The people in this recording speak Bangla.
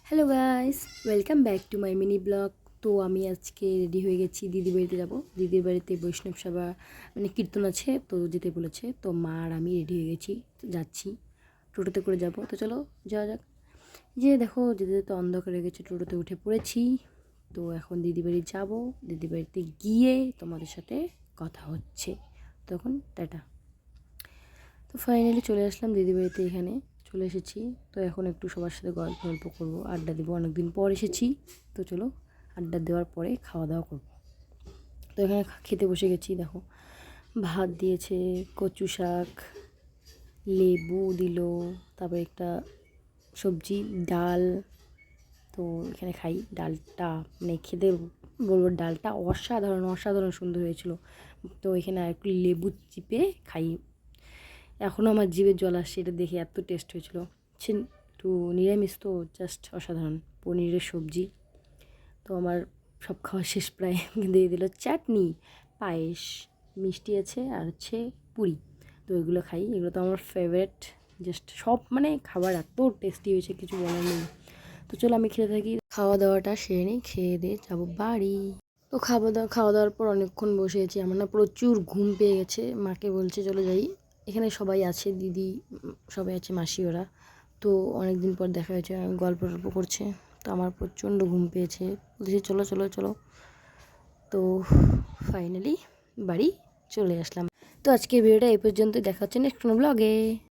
Hello guys, welcome back to my mini blog. তো আমি আজকে রেডি হয়ে গেছি, দিদির বাড়িতে যাব। দিদির বাড়িতে বৈষ্ণব সভা মানে কীর্তন আছে, তো যেতে বলেছে। তো মা আর আমি রেডি হয়ে গেছি, তো যাচ্ছি। টোটোতে করে যাব, তো চলো যাওয়া যাক। যে দেখো যেতে যেতে অন্ধকার হয়ে গেছে, টোটোতে উঠে পড়েছি। তো এখন দিদি বাড়ি যাবো, দিদি বাড়িতে গিয়ে তোমাদের সাথে কথা হচ্ছে। তখন টাটা। তো ফাইনালি চলে আসলাম দিদি বাড়িতে, এখানে চলে এসেছি। তো এখন একটু সবার সাথে গল্প গল্প করবো, আড্ডা দেবো। অনেকদিন পর এসেছি, তো চলো আড্ডা দেওয়ার পরে খাওয়া দাওয়া করবো। তো এখানে খেতে বসে গেছি, দেখো ভাত দিয়েছে, কচু শাক, লেবু দিল, তারপরে একটা সবজি, ডাল। তো এখানে খাই ডালটা, মানে খেতে বলবো ডালটা অসাধারণ অসাধারণ সুন্দর হয়েছিল। তো এখানে আর একটু লেবু চিপে খাই, এখনও আমার জিভে জল আসছে এটা দেখে, এত টেস্ট হয়েছিল। একটু নিরামিষ তো জাস্ট অসাধারণ, পনিরের সবজি। তো আমার সব খাওয়া শেষ প্রায়। দিয়ে দিল চাটনি, পায়েস, মিষ্টি আছে, আর হচ্ছে পুরি। তো এগুলো খাই, এগুলো তো আমার ফেভারিট। জাস্ট সব মানে খাবার এত টেস্টি হয়েছে, কিছু বলার নেই। তো চলো আমি খেতে থাকি, খাওয়া দাওয়াটা সেরে নিই, খেয়ে দিয়ে যাবো বাড়ি। তো খাওয়া দাওয়ার পর অনেকক্ষণ বসে আছি, আমার না প্রচুর ঘুম পেয়ে গেছে। মাকে বলছে চলো যাই, এখানে সবাই আছে, দিদি সবাই আছে, মাসি ওরা। তো অনেক দিন পর দেখা হয়েছে, গল্প টল্প করছে। তো আমার প্রচণ্ড ঘুম পেয়েছে, বলছি চলো চলো চলো। তো ফাইনালি বাড়ি চলে আসলাম। তো আজকের ভিডিওটা এই পর্যন্ত, দেখা হচ্ছে নেক্সট কোনো ব্লগে।